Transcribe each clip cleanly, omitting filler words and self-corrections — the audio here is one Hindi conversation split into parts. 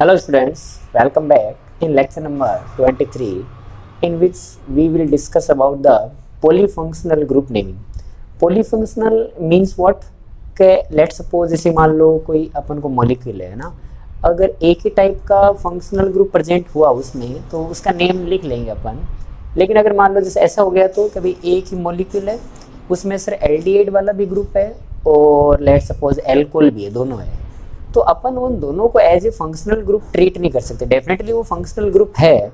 Hello students, welcome back in lecture number 23 in which we will discuss about the polyfunctional group naming. Polyfunctional means what? के लेट सपोज जैसे मान लो कोई अपन को मॉलिक्यूल है ना, अगर एक ही टाइप का फंक्शनल ग्रुप प्रेजेंट हुआ उसमें तो उसका नेम लिख लेंगे अपन। लेकिन अगर मान लो जैसे ऐसा हो गया तो कभी एक ही मॉलिक्यूल है उसमें सर एल्डिहाइड वाला भी ग्रुप है और लेट सपोज एल्कोहल भी है, दोनों है, तो अपन उन दोनों को as a functional group treat नहीं कर सकते। डेफिनेटली वो फंक्शनल ग्रुप है,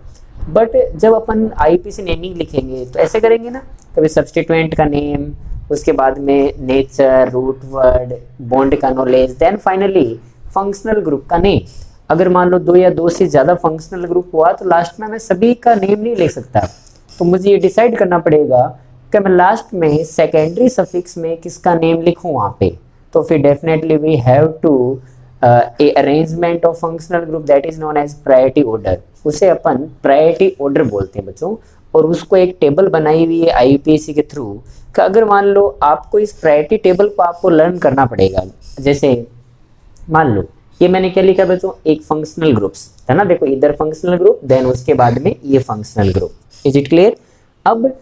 बट जब अपन आईपीसी नेमिंग लिखेंगे तो ऐसे करेंगे ना, कभी सब्स्टिट्यूएंट का नेम, उसके बाद में नेचर, रूट वर्ड, बॉन्ड का knowledge, then finally functional group का नेम। अगर मान लो दो या दो से ज़्यादा फंक्शनल ग्रुप हुआ तो लास्ट में मैं सभी का नेम नहीं लिख सकता, तो मुझे ये डिसाइड करना पड़ेगा कि मैं लास्ट में सेकेंडरी सफिक्स में किसका नेम लिखूँ वहाँ पे। तो फिर definitely we have to a arrangement of functional group that is known as priority order. उसे अपन प्रायोरिटी ऑर्डर बोलते हैं बच्चों, और उसको एक टेबल बनाई हुई है आईपीसी के थ्रू कि अगर मान लो आपको इस प्रायोरिटी टेबल को आपको लर्न करना पड़ेगा। जैसे मान लो ये मैंने क्या लिखा बच्चों, एक फंक्शनल ग्रुप्स है ना, देखो इधर फंक्शनल ग्रुप, देन उसके बाद में ये functional group. Is it clear? अब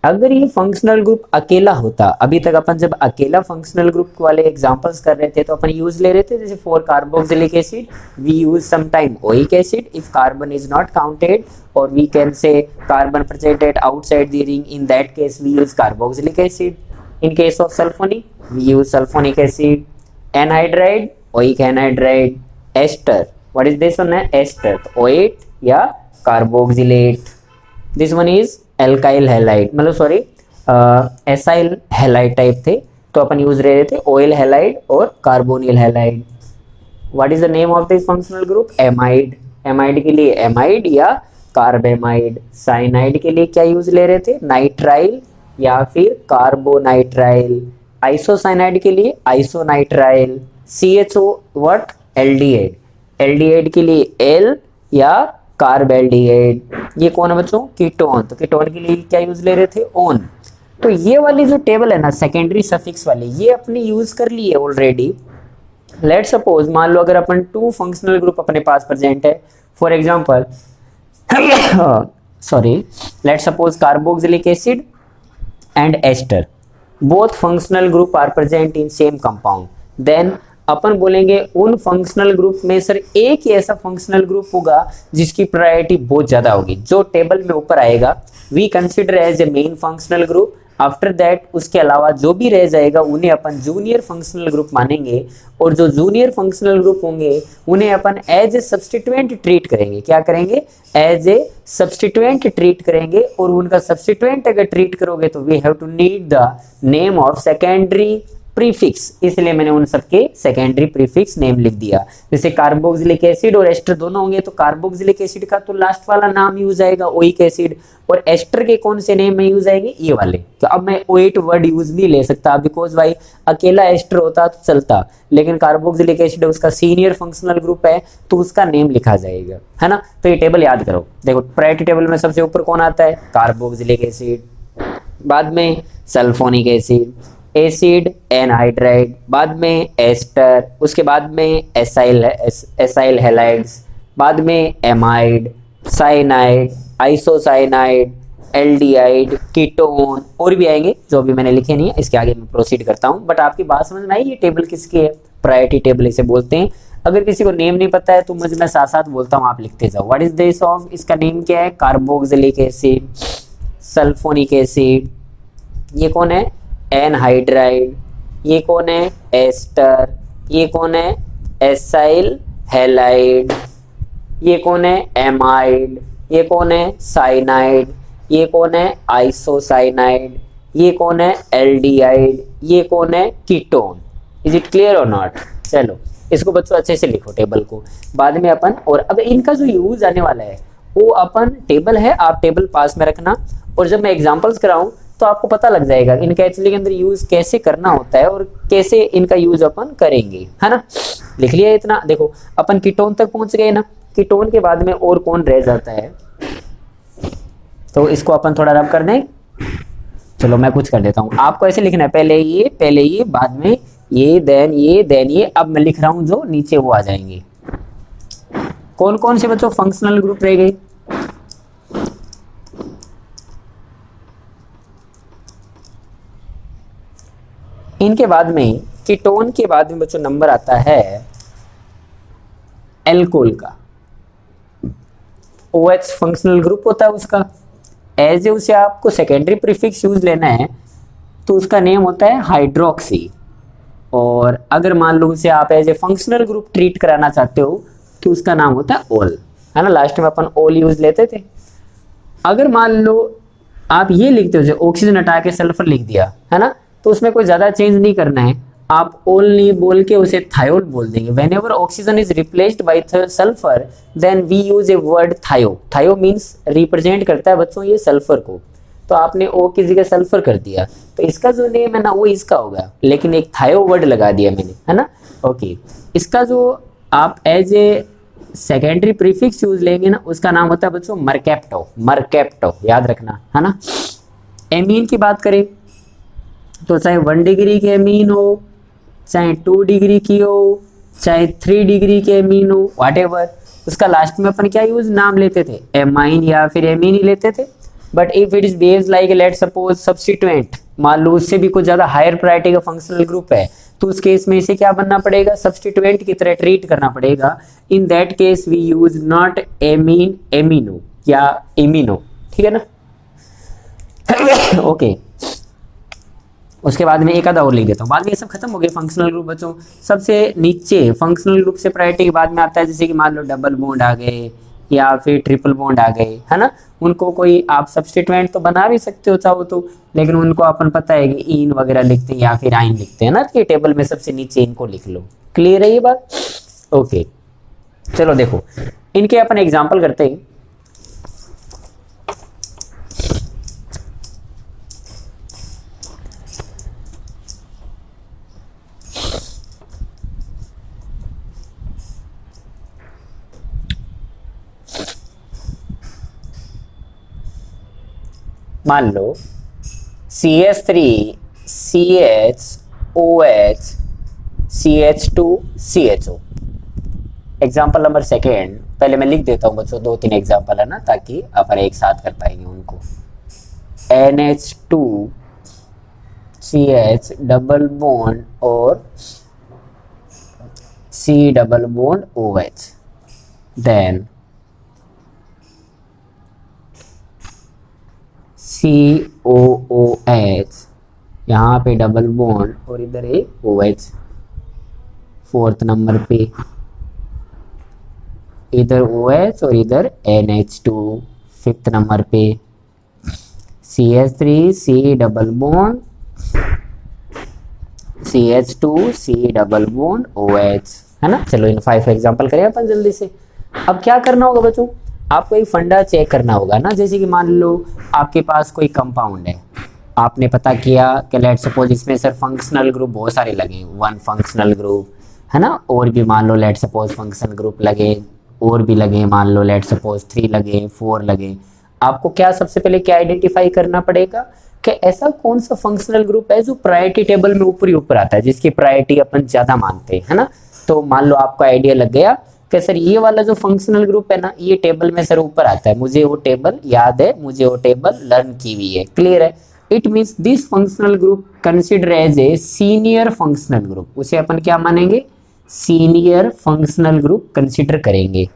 अगर ये फंक्शनल ग्रुप अकेला होता, अभी तक अपन जब अकेला फंक्शनल ग्रुप वाले एग्जांपल्स कर रहे थे तो अपन यूज ले रहे थे, जैसे for carboxylic acid we use some time oic acid if carbon is not counted, और we can say carbon presented outside the ring, in that case we use carboxylic acid. In case of sulphonic we use sulphonic acid. Anhydride, oic anhydride. Ester, what is this one है? एस्टर, ओएट या carboxylate. This one is alkyl halide, मतलब सॉरी एसाइल हैलाइड टाइप थे, तो अपन यूज रहे थे ऑयल हैलाइड और carbonyl halide. What is the name of this functional group? Amide. Amide के लिए एमाइड या कार्बेमाइड। साइनाइड के लिए क्या यूज ले रहे थे? नाइट्राइल या फिर कार्बोनाइट्राइल। आइसोसाइनाइड के लिए आइसोनाइट्राइल। CHO what? एल्डिहाइड। एल्डिहाइड के लिए एल या कार्बेल्डिहाइड। ये कौन है बच्चों? कीटोन। तो कीटोन के लिए क्या यूज ले रहे थे? ओन। तो ये वाली जो टेबल है ना सेकेंडरी सफिक्स वाली, ये अपने यूज कर ली है ऑलरेडी। लेट सपोज मान लो अगर अपन टू फंक्शनल ग्रुप अपने पास प्रेजेंट है, for example sorry, let suppose carboxylic acid and ester, both functional group are present in same compound, then अपन बोलेंगे उन फंक्शनल ग्रुप में सर एक ही ऐसा फंक्शनल ग्रुप होगा जिसकी प्रायोरिटी बहुत ज्यादा होगी, जो टेबल में ऊपर आएगा we consider as a main functional group. After that उसके अलावा जो भी रह जाएगा उन्हें अपन जूनियर फंक्शनल ग्रुप मानेंगे, और जो जूनियर फंक्शनल ग्रुप होंगे उन्हें अपन एज ए सब्स्टिट्यूएंट ट्रीट करेंगे। क्या करेंगे? एज ए सब्स्टिट्यूएंट ट्रीट करेंगे, और उनका सब्स्टिट्यूएंट अगर ट्रीट करोगे तो we have to need the name of secondary prefix, इसलिए मैंने उन सबके सेकेंडरी प्रीफिक्स नेम लिख दिया। जैसे कार्बोक्सिलिक एसिड और एस्टर दोनों होंगे तो कार्बोक्सिलिक एसिड का तो लास्ट वाला नाम यूज आएगा ओइक एसिड, और एस्टर के कौन से नेम में यूज आएंगे? ये वाले। तो अब मैं ओएट वर्ड यूज नहीं ले सकता बिकॉज भाई अकेला एस्टर होता तो चलता, लेकिन कार्बोक्सिलिक एसिड उसका सीनियर फंक्शनल ग्रुप है तो उसका नेम लिखा जाएगा, है ना। तो ये टेबल याद करो। देखो प्रायोरिटी टेबल में सबसे ऊपर कौन आता है? कार्बोक्सिलिक एसिड, बाद में सल्फोनिक एसिड, एसिड एनहाइड्राइड, बाद में एस्टर, उसके बाद में एसाइल हैलाइड्स, बाद में amide, cyanide, isocyanide, aldehyde, ketone, और भी आएंगे जो अभी मैंने लिखे नहीं है, इसके आगे मैं प्रोसीड करता हूँ। बट आपकी बात समझ में आई? ये टेबल किसकी है? प्रायोरिटी टेबल इसे बोलते हैं। अगर किसी को नेम नहीं पता है तो मुझे मैं साथ साथ बोलता हूँ, आप लिखते जाओ। What is this of? इसका नेम क्या है? कार्बोक्सिलिक एसिड, सल्फोनिक एसिड, ये कौन है? एनहाइड्राइड, ये कौन है? एस्टर, ये कौन है? एसाइल हैलाइड, ये कौन है? एमाइड, ये कौन है? साइनाइड, ये कौन है? आइसोसाइनाइड, ये कौन है? एल्डिहाइड, ये कौन है? कीटोन। इज इट क्लियर और नॉट? चलो इसको बच्चों अच्छे से लिखो टेबल को, बाद में अपन, और अब इनका जो यूज आने वाला है वो अपन टेबल है, आप टेबल पास में रखना, और जब मैं एग्जांपल्स कराऊं तो आपको पता लग जाएगा इनका एक्चुअली के अंदर यूज कैसे करना होता है और कैसे इनका यूज अपन करेंगे, है ना। लिख लिया इतना? देखो अपन कीटोन तक पहुंच गए ना, कीटोन के बाद में और कौन रह जाता है, तो इसको अपन थोड़ा रब कर दें। चलो मैं कुछ कर देता हूँ, आपको ऐसे लिखना है, पहले ये बाद में ये, देन ये, देन ये। अब मैं लिख रहा हूँ जो नीचे वो आ जाएंगे। कौन कौन से बच्चों फंक्शनल ग्रुप रह गए? इनके बाद में कीटोन के बाद में बच्चों नंबर आता है एल्कोहल का। OH फंक्शनल ग्रुप होता है उसका। एज ए उसे आपको सेकेंडरी प्रीफिक्स यूज लेना है तो उसका नेम होता है हाइड्रोक्सी। और अगर मान लो उसे आप as a functional group treat कराना चाहते हो तो उसका नाम होता है ओल, है ना। लास्ट में अपन ओल यूज लेते थे। अगर मान लो आप ये लिखते हो, ऑक्सीजन हटा के सल्फर लिख दिया, है ना, तो उसमें कोई ज्यादा चेंज नहीं करना है। आप ओल नहीं बोल के उसे थायोल बोल देंगे। Whenever oxygen is replaced by sulphur then we use a word thio. Thio means represent करता है बच्चों ये सल्फर को, तो आपने ओ की जगह सल्फर कर दिया तो इसका जो नेम है ना वो इसका होगा, लेकिन एक थायो वर्ड लगा दिया मैंने, है ना। ओके, इसका जो आप as a secondary prefix use लेंगे ना उसका नाम होता है बच्चों मरकैप्टो। मरकैप्टो याद रखना, है ना। एमीन की बात करें तो चाहे 1 डिग्री के एमीन हो, चाहे 2 डिग्री की हो, चाहे 3 डिग्री के एमीन हो, व्हाटएवर, उसका लास्ट में अपन क्या यूज नाम लेते थे, एमाइन या फिर एमीन ही लेते थे। But if it is behaves like let suppose substituent, मान लो उससे भी कुछ ज्यादा हायर प्रायोरिटी का फंक्शनल ग्रुप है तो उस केस में इसे क्या बनना पड़ेगा, सब्स्टिट्यूएंट की तरह ट्रीट करना पड़ेगा। In that case we use not amine, amino या इमिनो, ठीक है ना। ओके उसके बाद में एक आधा और लिख देता हूँ, बाद में ये सब खत्म हो गए फंक्शनल ग्रुप बच्चों। सबसे नीचे फंक्शनल ग्रुप से प्रायोरिटी के बाद में आता है जैसे कि मान लो डबल बॉन्ड आ गए या फिर ट्रिपल बॉन्ड आ गए, है ना। उनको कोई आप सब्स्टिट्यूएंट तो बना भी सकते हो चाहो तो, लेकिन उनको अपन पता है कि इन वगैरह लिखते हैं या फिर आइन लिखते हैं ना, कि टेबल में सबसे नीचे इनको लिख लो। क्लियर है ये बात? ओके चलो देखो इनके अपन एग्जाम्पल करते हैं। मान लो CH3 CHOH CH2 CHO। Example number second पहले मैं लिख देता हूँ बच्चों, 2-3 एग्जाम्पल है ना, ताकि अपन एक साथ कर पाएंगे उनको। NH2 CH डबल बॉन्ड और C double bond OH, then COOH, यहाँ पे डबल बॉन्ड और इधर एक OH, 4th नंबर पे इधर OH और इधर NH2, 5th नंबर पे CH3 C double bond CH2 C double bond OH, है ना। चलो इन 5 एग्जाम्पल करें अपन जल्दी से। अब क्या करना होगा बच्चों, आपको एक फंडा चेक करना होगा ना। जैसे कि मान लो आपके पास कोई कंपाउंड है, आपने पता किया कि लेट सपोज इसमें सर फंक्शनल ग्रुप बहुत सारे लगे, 1 फंक्शनल ग्रुप, है ना, और भी मान लो लेट सपोज फंक्शनल ग्रुप लगे, और भी लगे, मान लो लेट सपोज 3 लगे, 4 लगे। आपको क्या सबसे पहले क्या आइडेंटिफाई करना पड़ेगा कि ऐसा कौन सा फंक्शनल ग्रुप है जो प्रायोरिटी टेबल में ऊपर ही ऊपर आता है, जिसकी प्रायोरिटी अपन ज्यादा मानते हैं, है ना। तो मान लो आपको आइडिया लग गया कि सर ये वाला जो फंक्शनल ग्रुप है ना ये टेबल में सर ऊपर आता है, मुझे वो टेबल याद है, मुझे वो टेबल लर्न की हुई है। क्लियर है? It means this functional group consider as a senior functional group. उसे अपन क्या मानेंगे, सीनियर फंक्शनल ग्रुप कंसिडर करेंगे।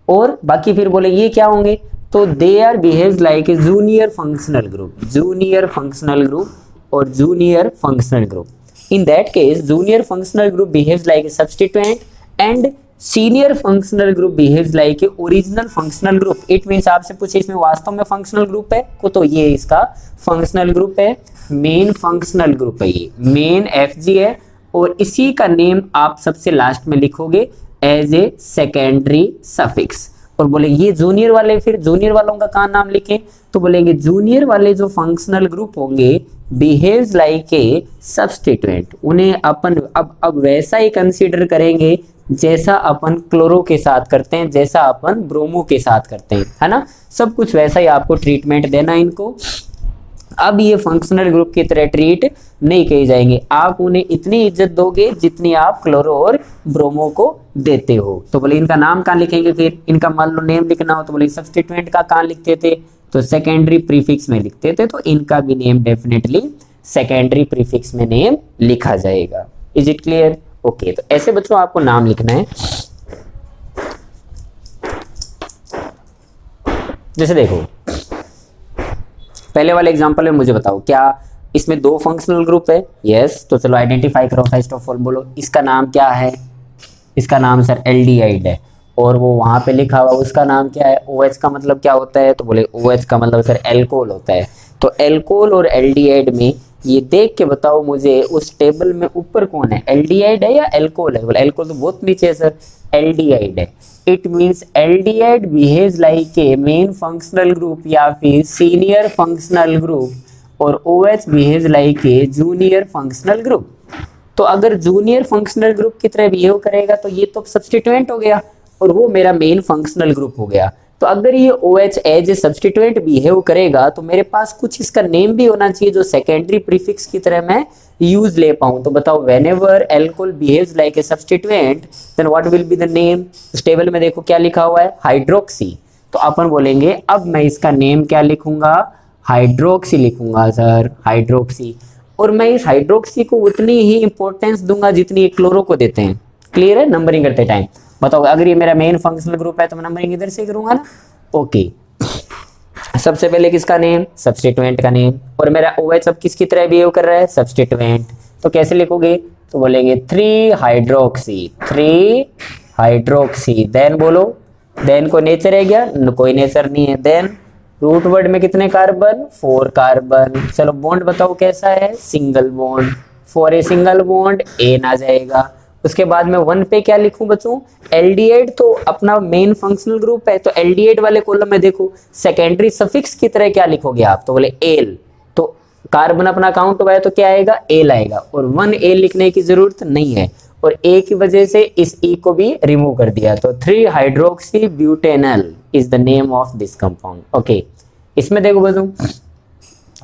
और बाकी फिर बोले ये क्या होंगे, तो they are behaves like a junior functional group, junior functional group और junior functional group. In that case junior functional group behaves like a substituent and senior functional group behaves like a original functional group. It means आपसे पूछे इसमें वास्तव में फंक्शनल ग्रुप है को, तो ये इसका फंक्शनल ग्रुप है, मेन फंक्शनल ग्रुप है, ये मेन FG है। और इसी का नेम आप सबसे लास्ट में लिखोगे एज ए सेकेंडरी सफिक्स। और बोले ये जूनियर वाले, फिर जूनियर वालों का कहाँ नाम लिखें, तो बोलेंगे जूनियर वाले जो फंक्शनल ग्रुप होंगे बिहेव्स लाइक ए सब्स्टिट्यूएंट, उन्हें अपन अब वैसा ही कंसीडर करेंगे जैसा अपन क्लोरो के साथ करते हैं, जैसा अपन ब्रोमो के साथ करते हैं, है ना। सब कुछ वैसा ही आपको ट्रीटमेंट देना इनको। अब ये फंक्शनल ग्रुप की तरह ट्रीट नहीं किए जाएंगे, आप उन्हें इतनी इज्जत दोगे जितनी आप क्लोरो और ब्रोमो को देते हो। तो बोले इनका नाम कहाँ लिखेंगे, फिर इनका मान लो नेम लिखना हो तो बोले सब्स्टिट्यूएंट का कहाँ लिखते थे, तो सेकेंडरी प्रीफिक्स में लिखते थे, तो इनका भी नेम डेफिनेटली सेकेंडरी प्रीफिक्स में नेम लिखा जाएगा। Is it clear? ओके, तो ऐसे बच्चों आपको नाम लिखना है। जैसे देखो पहले वाले एग्जांपल में मुझे बताओ, क्या इसमें दो फंक्शनल ग्रुप है? यस, तो चलो आइडेंटिफाई करो। फर्स्ट ऑफ ऑल बोलो इसका नाम क्या है? इसका नाम सर एल्डिहाइड है, और वो वहां पे लिखा हुआ उसका नाम क्या है? OH का मतलब क्या होता है? तो बोले OH का मतलब सर एल्कोहल होता है। तो एल्कोहल और एल्डिहाइड में ये देख के बताओ मुझे उस टेबल में ऊपर कौन है, एल्डिहाइड है या एल्कोहल है? बोले एल्कोहल तो बहुत नीचे है सर, एल्डिहाइड है। It means aldehyde behaves like A main functional group या फिर सीनियर फंक्शनल ग्रुप, और OH behaves like a junior functional group. तो अगर जूनियर फंक्शनल ग्रुप की तरह बिहेव करेगा तो ये तो सब्स्टिट्यूएंट हो गया, और वो मेरा मेन फंक्शनल ग्रुप हो गया। तो अगर ये OH as a substituent behave करेगा तो मेरे पास कुछ इसका नेम भी होना चाहिए जो सेकेंडरी प्रीफिक्स की तरह मैं यूज ले पाऊं। तो बताओ whenever alcohol behaves like a substituent then what will be the name? इस टेबल में देखो क्या लिखा हुआ है, हाइड्रोक्सी। तो अपन बोलेंगे अब मैं इसका नेम क्या लिखूंगा, हाइड्रोक्सी लिखूंगा सर, हाइड्रोक्सी। और मैं इस हाइड्रोक्सी को उतनी ही इंपॉर्टेंस दूंगा जितनी एक क्लोरो को देते हैं। क्लियर है? नंबरिंग करते टाइम बताओ, अगर ये मेरा मेन फंक्शनल ग्रुप है तो मैं नंबरिंग इधर से करूंगा ना। ओके, सबसे पहले किसका नेम, सब्स्टिट्यूएंट का नेम, और मेरा OH अब किसकी तरह बिहेव कर रहा है, सब्स्टिट्यूएंट। तो कैसे लिखोगे, तो बोलेंगे 3 हाइड्रोक्सी, 3 हाइड्रोक्सी। देन बोलो, देन को नेचर है क्या? कोई नेचर नहीं है। देन रूट वर्ड में कितने कार्बन, 4 कार्बन। चलो बॉन्ड बताओ कैसा है, single bond. For a single bond ane आ जाएगा। उसके बाद में 1 पे क्या लिखूं बच्चों, एल्डिहाइड तो अपना मेन फंक्शनल ग्रुप है, तो एल्डिहाइड वाले कॉलम में देखो सेकेंडरी सफिक्स की तरह क्या लिखोगे आप, तो बोले एल। तो कार्बन अपना काउंट हुआ है तो क्या आएगा, एल आएगा, और 1 एल लिखने की जरूरत नहीं है, और ए की वजह से इस ई को भी रिमूव कर दिया। तो 3 hydroxy butanal is the name of this compound. Okay, इसमें देखो बच्चों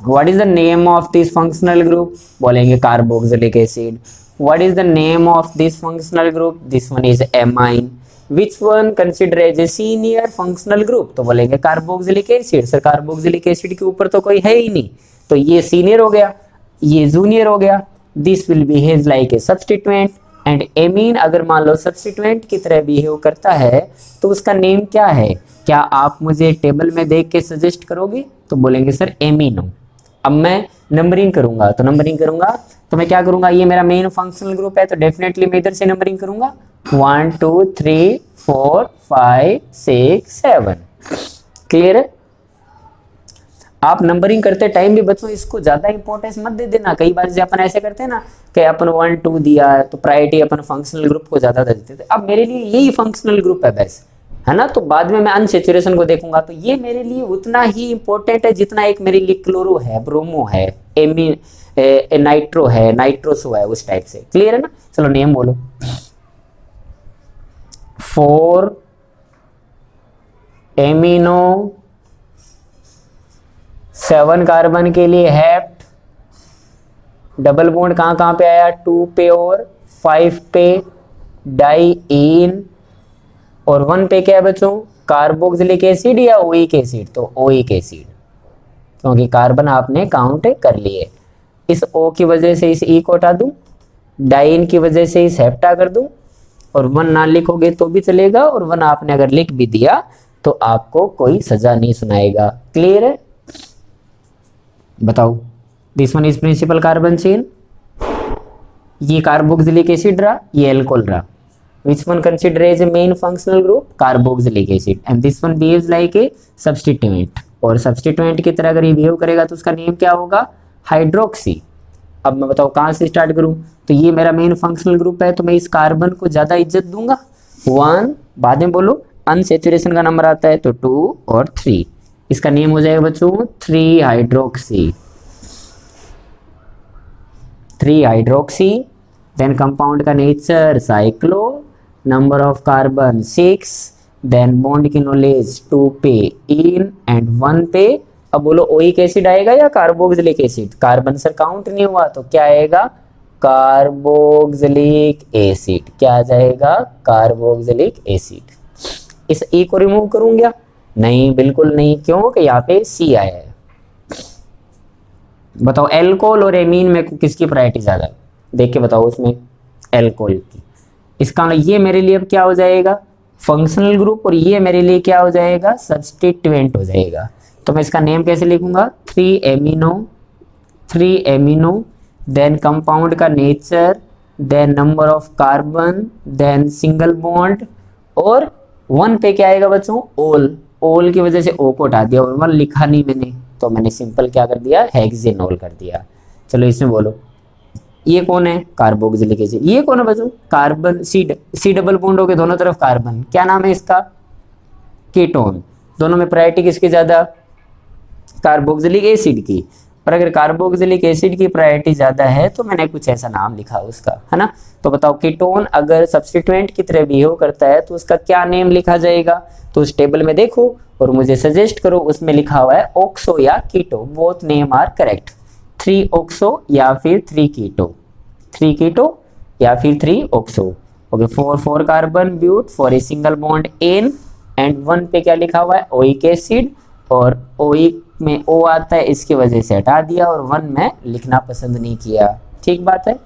what is the name of this functional group, बोलेंगे carboxylic acid. What is the name of this functional group? This one is amine. Which one considered as a senior functional group? तो बोलेंगे carboxylic acid. Sir carboxylic acid के ऊपर तो कोई है ही नहीं, तो ये सीनियर हो गया, ये जूनियर हो गया। This will behave like a substituent and amine अगर मान लो सब्स्टिट्यूएंट की तरह बिहेव करता है तो उसका नेम क्या है? क्या आप मुझे टेबल में देख के सजेस्ट करोगे? तो बोलेंगे सर एमिनो। अब मैं नंबरिंग करूंगा, तो नंबरिंग करूंगा तो मैं क्या करूंगा, ये मेरा मेन फंक्शनल ग्रुप है तो डेफिनेटली मैं इधर से नंबरिंग करूंगा 1 2 3 4 5 6 7। क्लियर है? आप नंबरिंग करते टाइम भी बच्चों इसको ज्यादा इंपॉर्टेंस मत दे देना। कई बार अपन ऐसे करते हैं ना कि अपन 1 2 दिया है तो प्रायोरिटी अपन फंक्शनल ग्रुप को ज्यादा दे देते थे। अब मेरे लिए यही फंक्शनल ग्रुप है बस, है ना, तो बाद में मैं अनसैचुरेशन को देखूंगा, तो ये मेरे लिए उतना ही इंपॉर्टेंट है जितना एक मेरे लिए क्लोरो है, ब्रोमो है, नाइट्रो है, नाइट्रोसो है, उस टाइप से। क्लियर है ना? चलो नेम बोलो। 4 एमिनो, 7 कार्बन के लिए हेप्ट, डबल बॉन्ड कहां कहां पे आया, 2 पे और 5 पे डाइईन, और 1 पे क्या है बच्चों, कार्बोक्सिलिक एसिड या ओइक एसिड, तो ओइक एसिड, क्योंकि कार्बन आपने काउंट कर लिए। इस O की वजह से इस E को हटा दूं, डाइन की वजह से इस हेप्टा कर दूं, और 1 ना लिखोगे तो भी चलेगा, और 1 आपने अगर लिख भी दिया तो आपको कोई सजा नहीं सुनाएगा। क्लियर है? बताओ, this one is principal carbon chain, ये कार्बोक्सिलिक एसिड रहा, ये एल्कोहल रहा। Which one considered as a main functional group? Carboxylic acid, and this one behaves like a substituent, और substituent की तरह अगर ये बिहेव करेगा तो उसका नेम क्या होगा, हाइड्रोक्सी। अब मैं बताओ कहाँ से स्टार्ट करूं, तो ये मेरा मेन फंक्शनल ग्रुप है तो मैं इस कार्बन को ज्यादा इज्जत दूंगा, 1, बाद में बोलो अनसैचुरेशन का नंबर आता है तो 2 और 3, इसका नेम हो जाएगा बच्चों 3 हाइड्रोक्सी, 3 हाइड्रोक्सी। देन कंपाउंड का nature cyclo, number of carbon 6, then bond की नॉलेज 2 पे इन एंड 1 पे अब बोलो ओइक एसिड आएगा या carboxylic acid? Carbon sir count नहीं हुआ तो क्या आएगा? Carboxylic acid. क्या आ जाएगा? Carboxylic acid. इस ई को रिमूव करूं क्या? नहीं, बिल्कुल नहीं। क्यों? कि यहाँ पे सी आया है। बताओ एल्कोहल और एमीन में किसकी प्रायोरिटी ज्यादा है? देख के बताओ उसमें, एल्कोहल की। इसका मतलब ये मेरे लिए अब क्या हो जाएगा? फंक्शनल ग्रुप, और ये मेरे लिए क्या हो जाएगा? सब्स्टिट्यूएंट हो जाएगा। तो मैं इसका नेम कैसे लिखूंगा? 3 एमिनो, देन कंपाउंड का nature, then number of carbon, then single bond, और 1 पे क्या आएगा बच्चों? ओल। ओल की वजह से ओ को हटा दिया और 1 लिखा नहीं मैंने, तो मैंने सिंपल क्या कर दिया? हेक्सेनोल कर दिया। चलो इसमें बोलो, ये कौन है? Carboxylic acid. ये कौन है बच्चों? कार्बन, सी डबल बॉन्ड हो गए दोनों तरफ कार्बन। क्या नाम है इसका? कीटोन। दोनों में प्रायोरिटी किसकी ज्यादा? कार्बोक्सिलिक एसिड की। पर अगर कार्बोक्सिलिक एसिड की प्रायोरिटी ज्यादा है तो मैंने कुछ ऐसा नाम लिखा उसका, है ना। तो बताओ कीटोन अगर सब्स्टिट्यूएंट की तरह बिहेव करता है तो उसका क्या नेम लिखा जाएगा? तो उस टेबल में देखो और मुझे सजेस्ट करो, उसमें लिखा हुआ है ऑक्सो या keto. Both name are correct. 3 oxo या फिर 3 कीटो, 3 कीटो या फिर 3 oxo. Okay, 4 carbon but for a single bond ane, and 1 पे क्या लिखा हुआ है? ओइक एसिड, और ओइक में ओ आता है इसकी वजह से हटा दिया, और 1 में लिखना पसंद नहीं किया। ठीक बात है।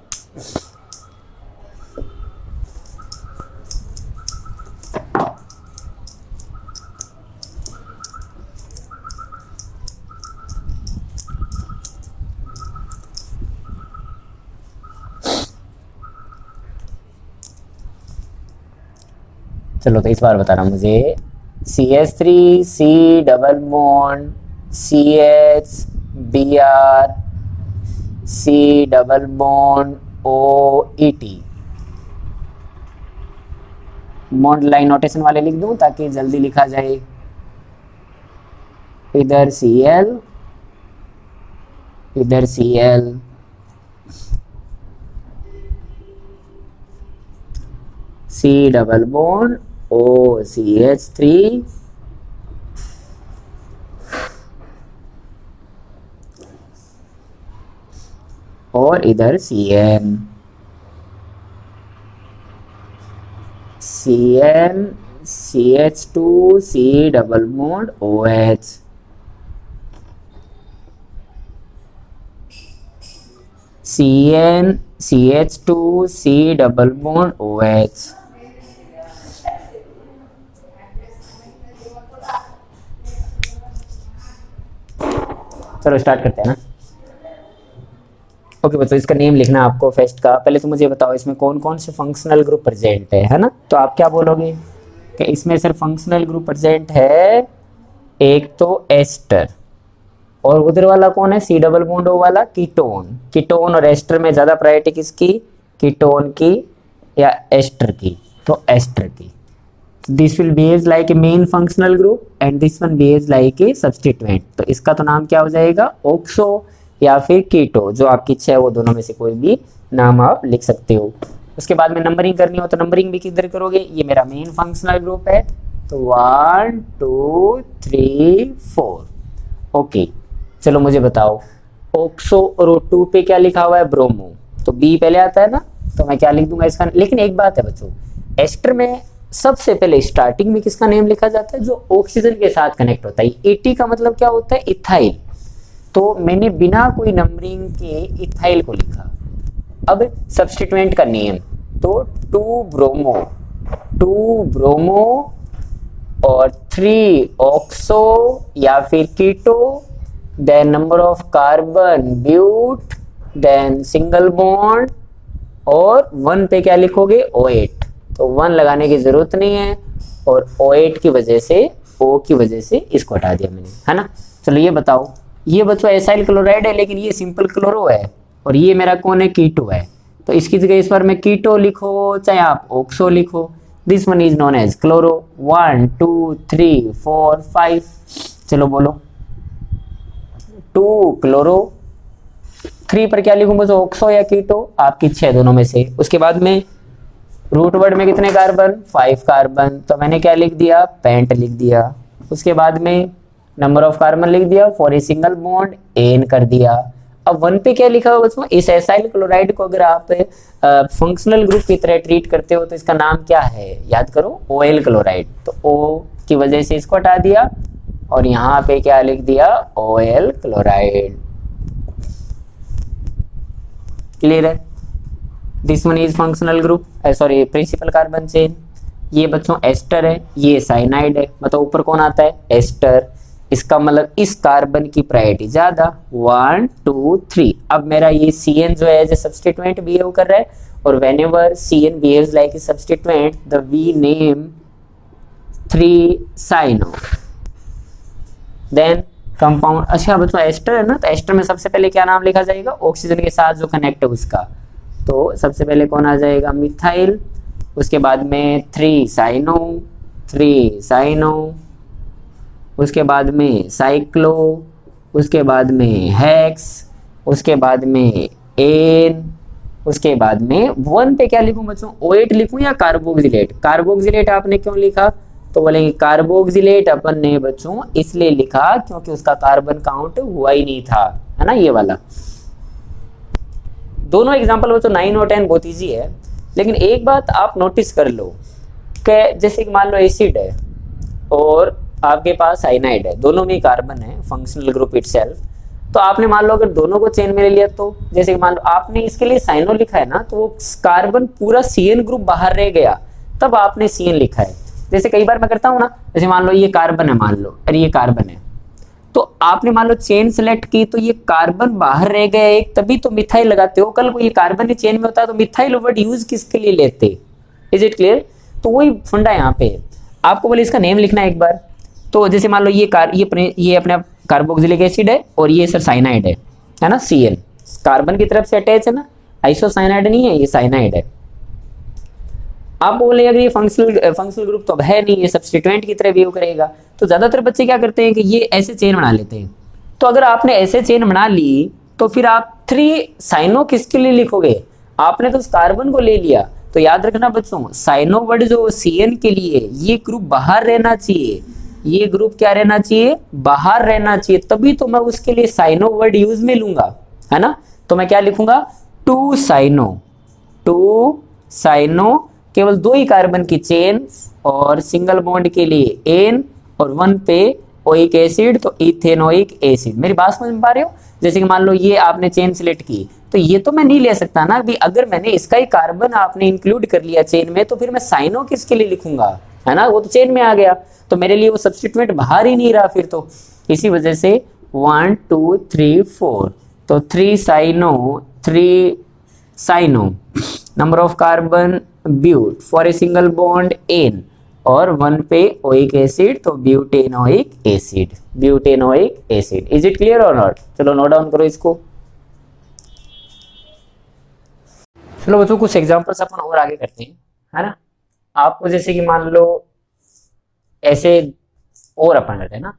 चलो तो इस बार बताना मुझे, CH3 C double bond CH Br C double bond OET। Bond line notation वाले लिख दूं ताकि जल्दी लिखा जाए। इधर Cl, इधर Cl, C double bond OCH3, और इधर CN, CH2 C double bond OH, CH2 C double bond OH। चलो स्टार्ट करते हैं ना। ओके बच्चों, इसका नेम लिखना आपको फर्स्ट का। पहले तो मुझे बताओ इसमें कौन कौन से फंक्शनल ग्रुप प्रेजेंट है ना। तो आप क्या बोलोगे कि इसमें सर फंक्शनल ग्रुप प्रेजेंट है, एक तो एस्टर, और उधर वाला कौन है? सी डबल बॉन्ड ओ वाला कीटोन। कीटोन और एस्टर में ज्यादा प्रायोरिटी किसकी? कीटोन की या एस्टर की? तो एस्टर की। This will behave like A main functional group and this one behave like a substituent. तो इसका तो नाम क्या हो जाएगा? ऑक्सो या फिर कीटो, जो आपकी इच्छा है वो दोनों में से कोई भी नाम आप लिख सकते हो। उसके बाद में नंबरिंग करनी हो तो नंबरिंग भी किधर करोगे? ये मेरा मेन फंक्शनल ग्रुप है तो 1 2 3 4। ओके चलो मुझे बताओ, ऑक्सो और 2 पे क्या लिखा हुआ है? ब्रोमो। तो बी पहले आता है ना, तो मैं क्या लिख दूंगा इसका? लेकिन एक बात है बच्चों, एस्टर में सबसे पहले स्टार्टिंग में किसका नेम लिखा जाता है? जो ऑक्सीजन के साथ कनेक्ट होता है। एटी का मतलब क्या होता है? इथाइल। तो मैंने बिना कोई नंबरिंग के इथाइल को लिखा। अब सब्स्टिट्यूएंट का नेम, तो 2 ब्रोमो और 3 ऑक्सो या फिर keto, then number of carbon but, then single bond, और 1 पे क्या लिखोगे? OH। तो 1 लगाने की जरूरत नहीं है, और OH की वजह से, O की वजह से इसको हटा दिया मैंने, है ना। चलो ये बताओ, ये बच्चों एसाइल क्लोराइड है लेकिन ये सिंपल क्लोरो है, और ये मेरा कौन है? कीटो है। तो इसकी जगह इस बार में कीटो लिखो चाहे आप ऑक्सो लिखो। This one is known as chloro. 1 2 3 4 5। चलो बोलो, 2 क्लोरो, 3 पर क्या लिखूं बच्चों? ऑक्सो या कीटो? आपकी इच्छा है दोनों में से। उसके बाद में रूट वर्ड में कितने कार्बन? 5 कार्बन, तो मैंने क्या लिख दिया? पेंट लिख दिया। उसके बाद में नंबर ऑफ कार्बन लिख दिया, for a single bond an कर दिया। अब 1 पे क्या लिखा हुआ बच्चों, इस एसाइल क्लोराइड को अगर आप फंक्शनल ग्रुप की तरह ट्रीट करते हो तो इसका नाम क्या है, याद करो, OL क्लोराइड। तो O की वजह से इसको हटा दिया और यहाँ पे क्या लिख दिया, OL क्लोराइड। क्लियर है? This one is functional group, sorry principal carbon chain. ये बच्चों एस्टर है, ये साइनाइड है, मतलब ऊपर कौन आता है, एस्टर। इसका मतलब इस कार्बन की प्रायोरिटी ज्यादा, 1 2 3। अब मेरा ये CN जो है एज ए सब्स्टिट्यूएंट बिहेव कर रहा है, और whenever CN behaves like a substituent the we name 3 cyano. Then compound, अच्छा बच्चों एस्टर है ना, तो एस्टर में सबसे पहले क्या नाम लिखा जाएगा, ऑक्सीजन के साथ जो कनेक्ट है उसका। तो सबसे पहले कौन आ जाएगा, मिथाइल। उसके बाद में 3 साइनो, 3 साइनो। उसके बाद में साइक्लो, उसके बाद में हेक्स, उसके बाद में एन, उसके बाद में 1 पे क्या लिखूं बच्चों, O8 लिखूं या कार्बोक्सिलेट। कार्बोक्सिलेट आपने क्यों लिखा, तो बोलेंगे कार्बोक्सिलेट अपन ने बच्चों इसलिए लिखा क्योंकि उसका कार्बन काउंट हुआ ही नहीं था, है ना, ये वाला। दोनों एग्जांपल बच्चों 9 और 10 बहुत इजी है, लेकिन एक बात आप नोटिस कर लो कि जैसे कि मान लो एसिड है और आपके पास साइनाइड है, दोनों में कार्बन है, फंक्शनल ग्रुप इटसेल्फ। तो आपने मान लो अगर दोनों को चेन में ले लिया, तो जैसे कि मान लो आपने इसके लिए साइनो लिखा है ना, तो वो कार्बन पूरा CN ग्रुप बाहर रह गया, तब आपने CN लिखा है। जैसे कई बार मैं करता हूँ ना, जैसे मान लो ये कार्बन है, मान लो अरे ये कार्बन है, तो आपने मान लो चेन सेलेक्ट की, तो ये कार्बन बाहर रह गया एक, तभी तो मिथाइल लगाते हो। कल को ये कार्बन की चेन में होता है तो मिथाइल वर्ड यूज किसके लिए लेते, इज इट क्लियर? तो वही फंडा यहाँ पे आपको बोले इसका नेम लिखना है एक बार। तो जैसे मान लो ये अपने कार्बोक्सिलिक एसिड है और ये सर साइनाइड है ना, CN कार्बन की तरफ से अटैच है ना, आइसोसाइनाइड नहीं है, ये साइनाइड है। आप बोले अगर ये फंक्शनल ग्रुप तो अब है नहीं, ये सब्स्टिट्यूएंट की तरह बिहेव करेगा। तो ज्यादातर बच्चे क्या करते हैं कि ये ऐसे चेन बना लेते हैं। तो अगर आपने ऐसे चेन बना ली तो फिर आप 3 साइनो किसके लिए लिखोगे, आपने तो उस कार्बन को ले लिया। तो याद रखना बच्चों, साइनो वर्ड जो CN के लिए, ये ग्रुप बाहर रहना चाहिए, ये ग्रुप क्या रहना चाहिए, बाहर रहना चाहिए, तभी तो मैं उसके लिए साइनो वर्ड यूज में लूंगा, है ना। तो मैं क्या लिखूंगा, 2 साइनो, 2 साइनो, केवल 2 ही कार्बन की चेन, और सिंगल बॉन्ड के लिए एन, और 1 पे ओइक एसिड, तो इथेनोइक एसिड। मेरी बात समझ में पा रहे हो? जैसे कि मान लो ये आपने चेन सिलेक्ट की, तो ये तो मैं नहीं ले सकता ना भी, अगर मैंने इसका ही कार्बन आपने इंक्लूड कर लिया चेन में, तो फिर मैं साइनो किसके लिए लिखूंगा, है ना, वो तो चेन में आ गया, तो मेरे लिए वो सब्स्टिट्यूएंट बाहर ही नहीं रहा फिर तो। इसी वजह से 1 2 3 4, तो 3 cyano, 3 cyano, number of carbon but, for a single bond an, और 1 पे ओइक एसिड, तो butanoic acid, butanoic acid. Is it clear और नॉट? चलो नोट डाउन करो इसको। चलो बच्चों कुछ एग्जांपल्स अपन और आगे करते हैं, है ना। आपको जैसे कि मान लो ऐसे और अपन करते हैं ना,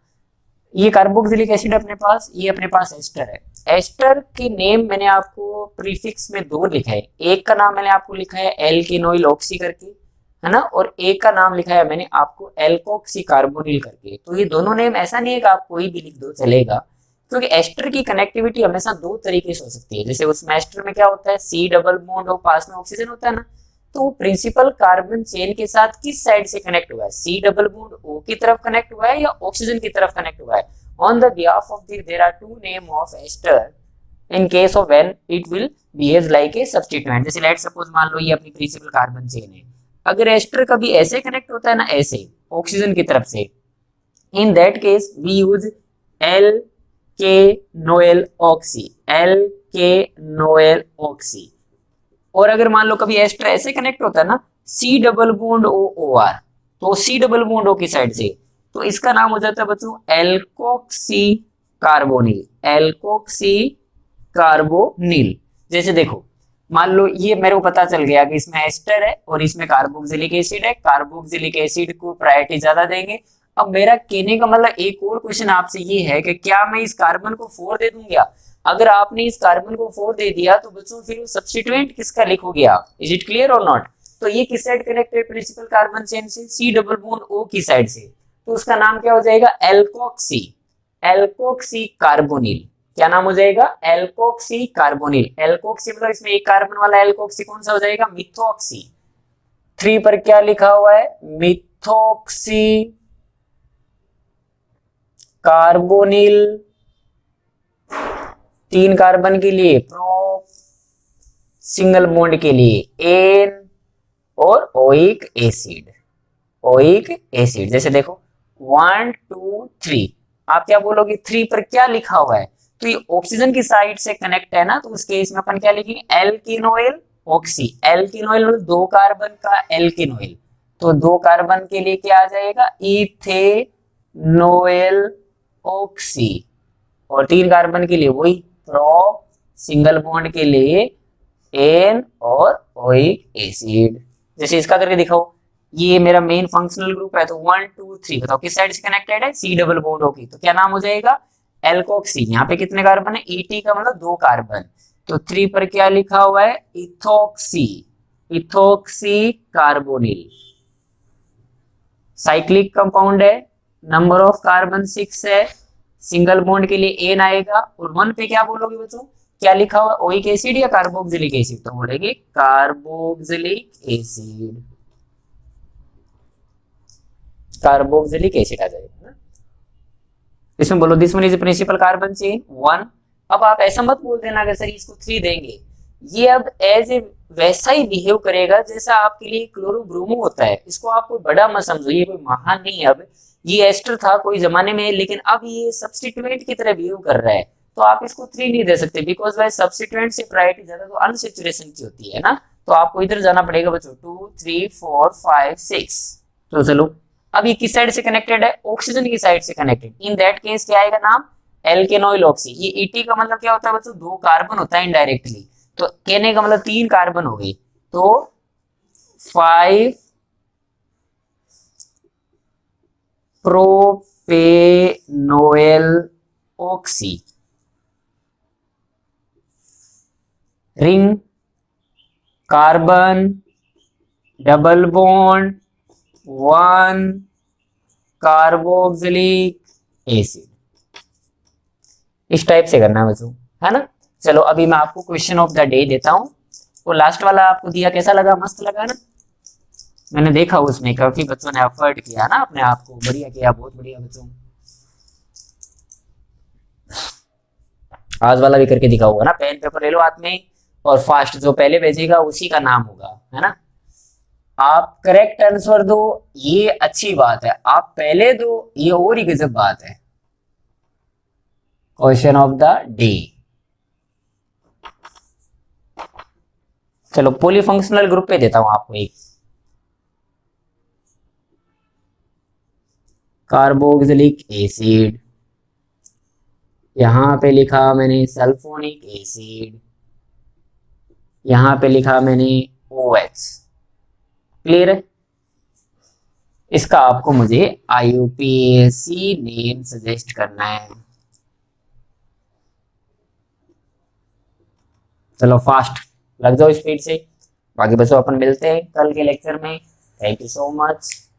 ये कार्बोक्सिलिक एसिड अपने पास, ये अपने पास एस्टर है। एस्टर की नेम मैंने आपको प्रीफिक्स में 2 लिखा है, एक का नाम मैंने आपको लिखा है एल्केनोइल ऑक्सी करके, है ना, और एक का नाम लिखा है मैंने आपको एल्कोक्सी कार्बोनिल करके। तो ये दोनों नेम ऐसा नहीं है कि आप कोई भी लिख दो चलेगा, क्योंकि एस्टर की कनेक्टिविटी हमेशा 2 तरीके से हो सकती है। जैसे उसमें एस्टर में क्या होता है, C डबल बॉन्ड और पास में ऑक्सीजन होता है ना, तो प्रिंसिपल कार्बन चेन के साथ किस साइड से कनेक्ट हुआ है, C डबल बॉन्ड O की तरफ कनेक्ट हुआ है या ऑक्सीजन की तरफ कनेक्ट हुआ है। On the behalf of this there are 2 name of ester in case of when it will behave like a substituent. जैसे लेट सपोज मान लो ये अपनी प्रिंसिपल कार्बन चेन है, अगर एस्टर कभी ऐसे कनेक्ट होता है ना, ऐसे ऑक्सीजन की तरफ से, in that case we use alkanoyloxy, alkanoyloxy. और अगर मान लो कभी एस्टर ऐसे कनेक्ट होता है ना, C double bond O R, तो C डबल बॉन्ड O की साइड से, तो इसका नाम हो जाता है बच्चों एल्कोक्सी कार्बोनिल, एल्कोक्सी कार्बोनिल। जैसे देखो मान लो ये मेरे को पता चल गया कि इसमें एस्टर है और इसमें कार्बोक्सिलिक एसिड है, कार्बोक्सिलिक एसिड को प्रायोरिटी ज्यादा देंगे। अब मेरा कहने का मतलब एक और क्वेश्चन आपसे ये है कि क्या मैं इस कार्बन को 4 दे दूंगा? अगर आपने इस कार्बन को 4 दे दिया तो बच्चों फिर सब्स्टिट्यूएंट किसका लिखोगे आप? इज इट क्लियर और नॉट? तो ये किस side connected principal carbon chain से? C डबल बॉन्ड O की साइड से, तो उसका नाम क्या हो जाएगा? एल्कोक्सी। Alkoxy carbonyl. क्या नाम हो जाएगा? Alkoxy carbonyl. एल्कोक्सी मतलब इसमें एक कार्बन वाला एल्कोक्सी कौन सा हो जाएगा? मिथोक्सी। 3 पर क्या लिखा हुआ है? Methoxy carbonyl. 3 कार्बन के लिए प्रो, सिंगल बॉन्ड के लिए एन और ओइक एसिड। ओइक एसिड जैसे देखो 1 2 3, आप क्या बोलोगे? 3 पर क्या लिखा हुआ है? तो ये ऑक्सीजन की साइड से कनेक्ट है ना, तो उस केस में अपन क्या लिखेंगे? एल्किनोइल ऑक्सी। एल्किनोइल मतलब 2 कार्बन का एल्किनोइल, तो 2 कार्बन के लिए क्या आ जाएगा? इथेनोइल ऑक्सी। और 3 कार्बन के लिए वही प्रो, सिंगल बॉन्ड के लिए एन और ओइक एसिड। जैसे इसका करके दिखाओ, ये मेरा मेन फंक्शनल ग्रुप है, तो 1 2 3 बताओ किस साइड से कनेक्टेड है? सी डबल बॉन्ड होगी, तो क्या नाम हो जाएगा? एल्कोक्सी। यहाँ पे कितने कार्बन है? ईटी का मतलब 2 कार्बन, तो 3 पर क्या लिखा हुआ है? Ethoxy. Ethoxy carbonyl. Cyclic compound है, नंबर ऑफ कार्बन 6 है, सिंगल बॉन्ड के लिए एन आएगा, और 1 पे क्या बोलोगे बच्चों? क्या लिखा हुआ? ओइक एसिड या कार्बोक्सिलिक एसिड? तो बोलेंगे कार्बोक्सिलिक एसिड। कार्बोक्सिलिक एसिड आ जाएगा ना। इसमें बोलो this one is principal carbon chain 1। अब आप ऐसा मत बोल देना अगर सर इसको 3 देंगे, ये अब एज ए वैसा ही बिहेव करेगा जैसा आपके लिए क्लोरोब्रोमो होता है। इसको आप कोई बड़ा मत समझो, ये कोई महान नहीं है। अब ये एस्टर था कोई जमाने में, लेकिन अब ये सब्स्टिट्यूएंट की तरह बिहेव कर रहा है, तो आप इसको 3 नहीं दे सकते, बिकॉज भाई सब्स्टिट्यूएंट से प्रायोरिटी ज्यादा तो अनसैचुरेशन की होती है ना। तो आपको इधर जाना पड़ेगा बच्चों, 2 3 4 5 6। तो चलो, अब ये किस साइड से कनेक्टेड है? ऑक्सीजन की साइड से कनेक्टेड। इन दैट केस क्या आएगा नाम? एल्केनोइल ऑक्सी। ये ईटी का मतलब क्या होता है बच्चों? 2 कार्बन होता है इनडायरेक्टली, तो कहने का मतलब 3 कार्बन हो गई, तो 5 propanoyl oxy. Ring, carbon, double bond, 1 carboxylic acid. इस टाइप से करना है बच्चों, है ना। चलो अभी मैं आपको क्वेश्चन ऑफ द डे देता हूं। वो लास्ट वाला आपको दिया, कैसा लगा? मस्त लगा ना? मैंने देखा उसमें काफी बच्चों ने एफर्ट किया ना अपने आप को, बढ़िया किया, बहुत बढ़िया बच्चों। आज वाला भी करके दिखाऊंगा ना। पेन पेपर ले लो हाथ में, और फास्ट जो पहले भेजेगा उसी का नाम होगा, है ना। आप करेक्ट आंसर दो, ये अच्छी बात है। आप पहले दो, ये और ही गजब बात है। Question of the day. चलो पॉलीफंक्शनल ग्रुप पे देता हूं आपको एक। कार्बोक्सिलिक एसिड, यहां पे लिखा मैंने सल्फोनिक एसिड, यहां पे लिखा मैंने OH। क्लियर है? इसका आपको मुझे IUPAC नेम सजेस्ट करना है। चलो फास्ट लग जाओ स्पीड से। बाकी बच्चों अपन मिलते हैं कल के लेक्चर में। Thank you so much.